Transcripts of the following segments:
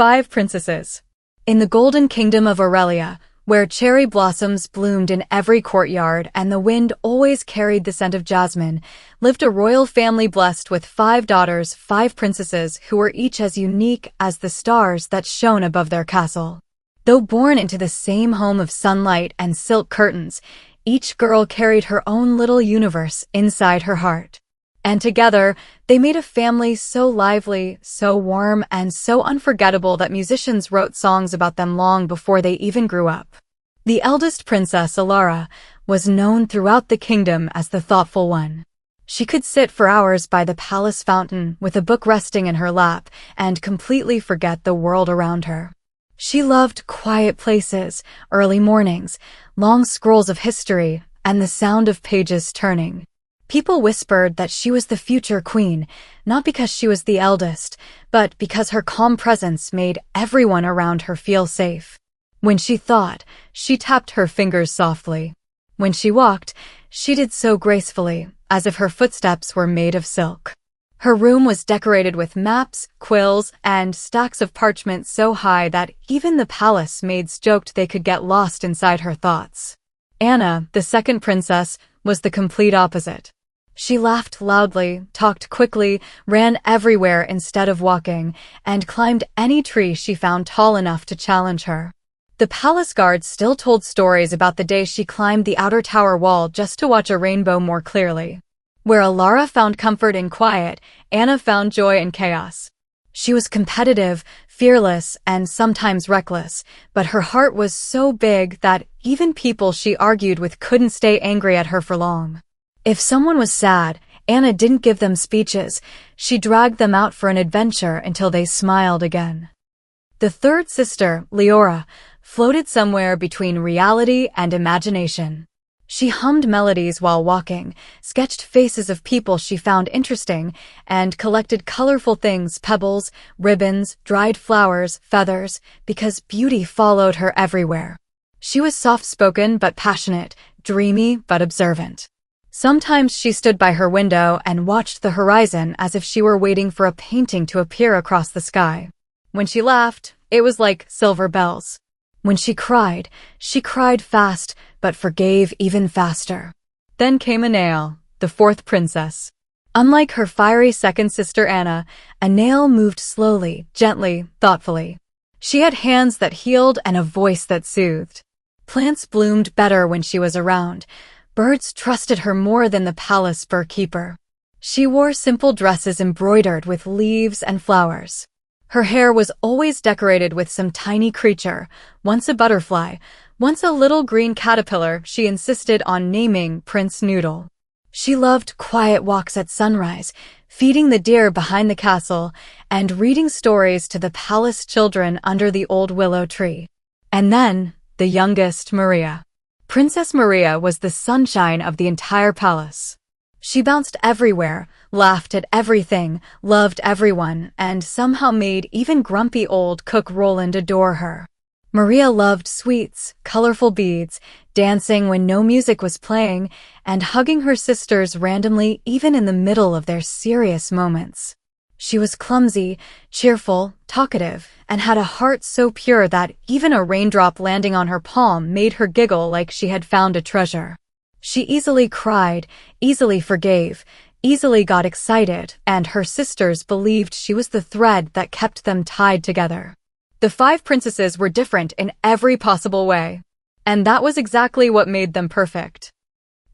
5 Princesses. In the golden kingdom of Aurelia, where cherry blossoms bloomed in every courtyard and the wind always carried the scent of jasmine, lived a royal family blessed with 5 daughters, 5 princesses who were each as unique as the stars that shone above their castle. Though born into the same home of sunlight and silk curtains, each girl carried her own little universe inside her heart. And together, they made a family so lively, so warm, and so unforgettable that musicians wrote songs about them long before they even grew up. The eldest princess, Alara, was known throughout the kingdom as the thoughtful one. She could sit for hours by the palace fountain with a book resting in her lap and completely forget the world around her. She loved quiet places, early mornings, long scrolls of history, and the sound of pages turning. People whispered that she was the future queen, not because she was the eldest, but because her calm presence made everyone around her feel safe. When she thought, she tapped her fingers softly. When she walked, she did so gracefully, as if her footsteps were made of silk. Her room was decorated with maps, quills, and stacks of parchment so high that even the palace maids joked they could get lost inside her thoughts. Anna, the second princess, was the complete opposite. She laughed loudly, talked quickly, ran everywhere instead of walking, and climbed any tree she found tall enough to challenge her. The palace guards still told stories about the day she climbed the outer tower wall just to watch a rainbow more clearly. Where Alara found comfort in quiet, Anna found joy in chaos. She was competitive, fearless, and sometimes reckless, but her heart was so big that even people she argued with couldn't stay angry at her for long. If someone was sad, Anna didn't give them speeches. She dragged them out for an adventure until they smiled again. The third sister, Leora, floated somewhere between reality and imagination. She hummed melodies while walking, sketched faces of people she found interesting, and collected colorful things, pebbles, ribbons, dried flowers, feathers, because beauty followed her everywhere. She was soft-spoken but passionate, dreamy but observant. Sometimes she stood by her window and watched the horizon as if she were waiting for a painting to appear across the sky. When she laughed, it was like silver bells. When she cried fast, but forgave even faster. Then came Anael, the fourth princess. Unlike her fiery second sister Anna, Anael moved slowly, gently, thoughtfully. She had hands that healed and a voice that soothed. Plants bloomed better when she was around. Birds trusted her more than the palace keeper. She wore simple dresses embroidered with leaves and flowers. Her hair was always decorated with some tiny creature, once a butterfly, once a little green caterpillar she insisted on naming Prince Noodle. She loved quiet walks at sunrise, feeding the deer behind the castle, and reading stories to the palace children under the old willow tree. And then, the youngest, Maria. Princess Maria was the sunshine of the entire palace. She bounced everywhere, laughed at everything, loved everyone, and somehow made even grumpy old cook Roland adore her. Maria loved sweets, colorful beads, dancing when no music was playing, and hugging her sisters randomly even in the middle of their serious moments. She was clumsy, cheerful, talkative, and had a heart so pure that even a raindrop landing on her palm made her giggle like she had found a treasure. She easily cried, easily forgave, easily got excited, and her sisters believed she was the thread that kept them tied together. The 5 princesses were different in every possible way, and that was exactly what made them perfect.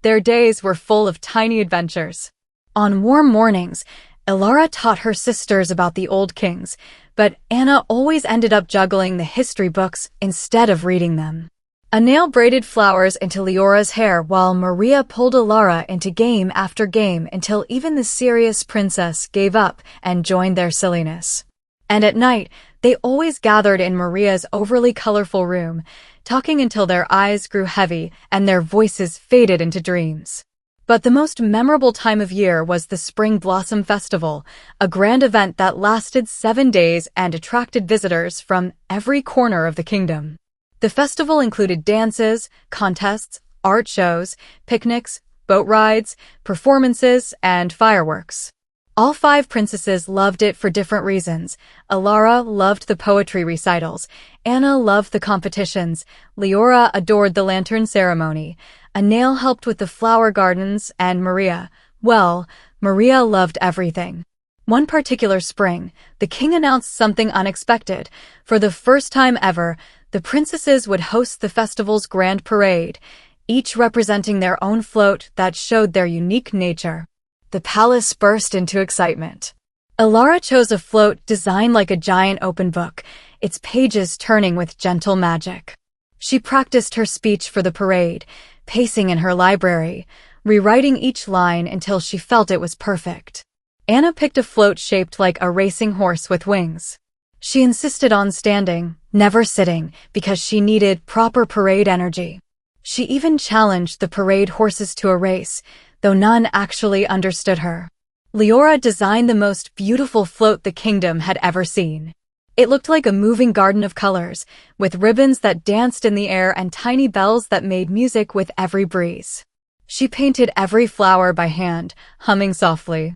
Their days were full of tiny adventures. On warm mornings, Alara taught her sisters about the old kings, but Anna always ended up juggling the history books instead of reading them. Anael braided flowers into Leora's hair while Maria pulled Alara into game after game until even the serious princess gave up and joined their silliness. And at night, they always gathered in Maria's overly colorful room, talking until their eyes grew heavy and their voices faded into dreams. But the most memorable time of year was the Spring Blossom Festival, a grand event that lasted 7 days and attracted visitors from every corner of the kingdom. The festival included dances, contests, art shows, picnics, boat rides, performances, and fireworks. All five princesses loved it for different reasons. Alara loved the poetry recitals, Anna loved the competitions, Leora adored the lantern ceremony, Anael helped with the flower gardens, and Maria, well, Maria loved everything. One particular spring, the king announced something unexpected. For the first time ever, the princesses would host the festival's grand parade, each representing their own float that showed their unique nature. The palace burst into excitement. Alara chose a float designed like a giant open book, its pages turning with gentle magic. She practiced her speech for the parade, pacing in her library, rewriting each line until she felt it was perfect. Anna picked a float shaped like a racing horse with wings. She insisted on standing, never sitting, because she needed proper parade energy. She even challenged the parade horses to a race, though none actually understood her. Leora designed the most beautiful float the kingdom had ever seen. It looked like a moving garden of colors, with ribbons that danced in the air and tiny bells that made music with every breeze. She painted every flower by hand, humming softly.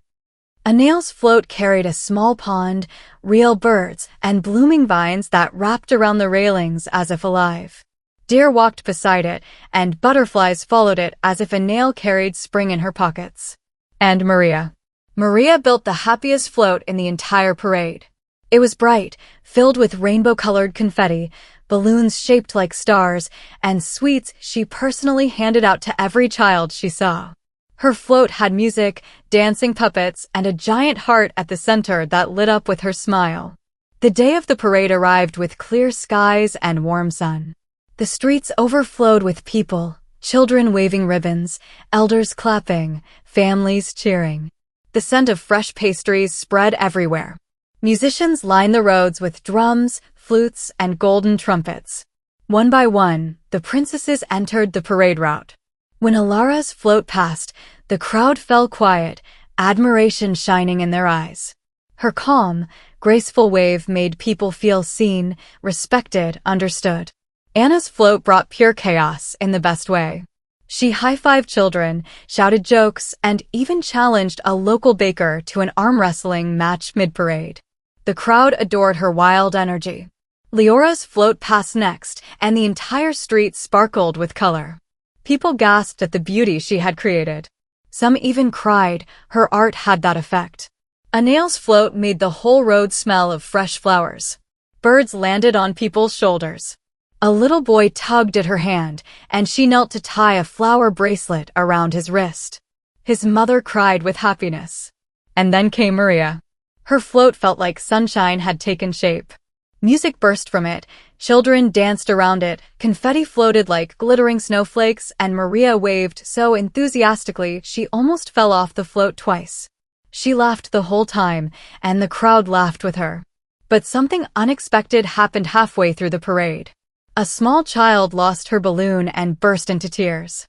Anael's float carried a small pond, real birds, and blooming vines that wrapped around the railings as if alive. Deer walked beside it, and butterflies followed it as if Anael carried spring in her pockets. And Maria. Maria built the happiest float in the entire parade. It was bright, filled with rainbow-colored confetti, balloons shaped like stars, and sweets she personally handed out to every child she saw. Her float had music, dancing puppets, and a giant heart at the center that lit up with her smile. The day of the parade arrived with clear skies and warm sun. The streets overflowed with people, children waving ribbons, elders clapping, families cheering. The scent of fresh pastries spread everywhere. Musicians lined the roads with drums, flutes, and golden trumpets. One by one, the princesses entered the parade route. When Alara's float passed, the crowd fell quiet, admiration shining in their eyes. Her calm, graceful wave made people feel seen, respected, understood. Anna's float brought pure chaos in the best way. She high-fived children, shouted jokes, and even challenged a local baker to an arm wrestling match mid-parade. The crowd adored her wild energy. Leora's float passed next, and the entire street sparkled with color. People gasped at the beauty she had created. Some even cried. Her art had that effect. Anael's float made the whole road smell of fresh flowers. Birds landed on people's shoulders. A little boy tugged at her hand, and she knelt to tie a flower bracelet around his wrist. His mother cried with happiness. And then came Maria. Her float felt like sunshine had taken shape. Music burst from it, children danced around it, confetti floated like glittering snowflakes, and Maria waved so enthusiastically she almost fell off the float twice. She laughed the whole time, and the crowd laughed with her. But something unexpected happened halfway through the parade. A small child lost her balloon and burst into tears.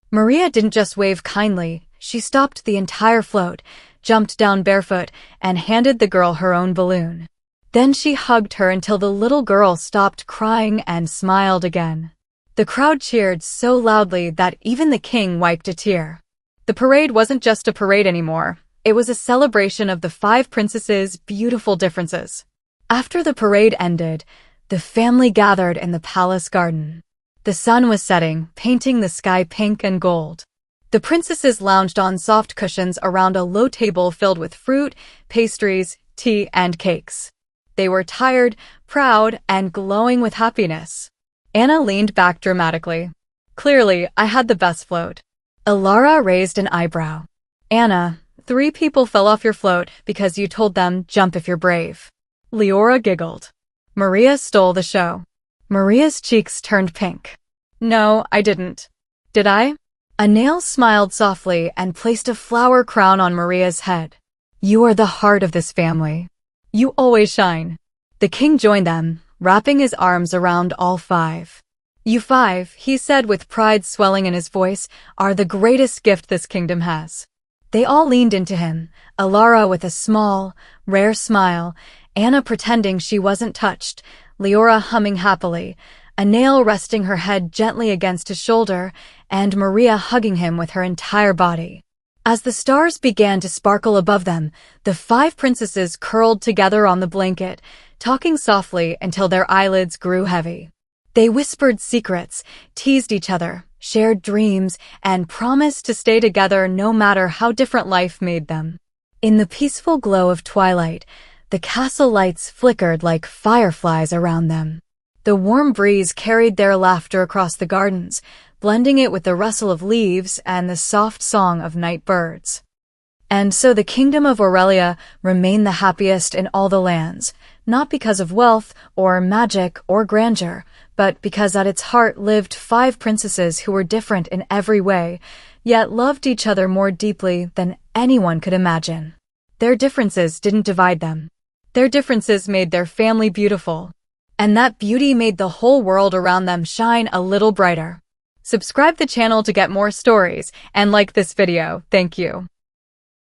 Maria didn't just wave kindly, she stopped the entire float, jumped down barefoot, and handed the girl her own balloon. Then she hugged her until the little girl stopped crying and smiled again. The crowd cheered so loudly that even the king wiped a tear. The parade wasn't just a parade anymore. It was a celebration of the five princesses' beautiful differences. After the parade ended, the family gathered in the palace garden. The sun was setting, painting the sky pink and gold. The princesses lounged on soft cushions around a low table filled with fruit, pastries, tea, and cakes. They were tired, proud, and glowing with happiness. Anna leaned back dramatically. Clearly, I had the best float. Alara raised an eyebrow. Anna, 3 people fell off your float because you told them, jump if you're brave. Leora giggled. Maria stole the show. Maria's cheeks turned pink. No, I didn't. Did I? Anael smiled softly and placed a flower crown on Maria's head. You are the heart of this family. You always shine. The king joined them, wrapping his arms around all 5. You 5, he said with pride swelling in his voice, are the greatest gift this kingdom has. They all leaned into him, Alara with a small, rare smile, Anna pretending she wasn't touched, Leora humming happily, Anael resting her head gently against his shoulder, and Maria hugging him with her entire body. As the stars began to sparkle above them, the 5 princesses curled together on the blanket, talking softly until their eyelids grew heavy. They whispered secrets, teased each other, shared dreams, and promised to stay together no matter how different life made them. In the peaceful glow of twilight, the castle lights flickered like fireflies around them. The warm breeze carried their laughter across the gardens, blending it with the rustle of leaves and the soft song of night birds. And so the kingdom of Aurelia remained the happiest in all the lands, not because of wealth or magic or grandeur, but because at its heart lived 5 princesses who were different in every way, yet loved each other more deeply than anyone could imagine. Their differences didn't divide them. Their differences made their family beautiful. And that beauty made the whole world around them shine a little brighter. Subscribe the channel to get more stories, and like this video. Thank you.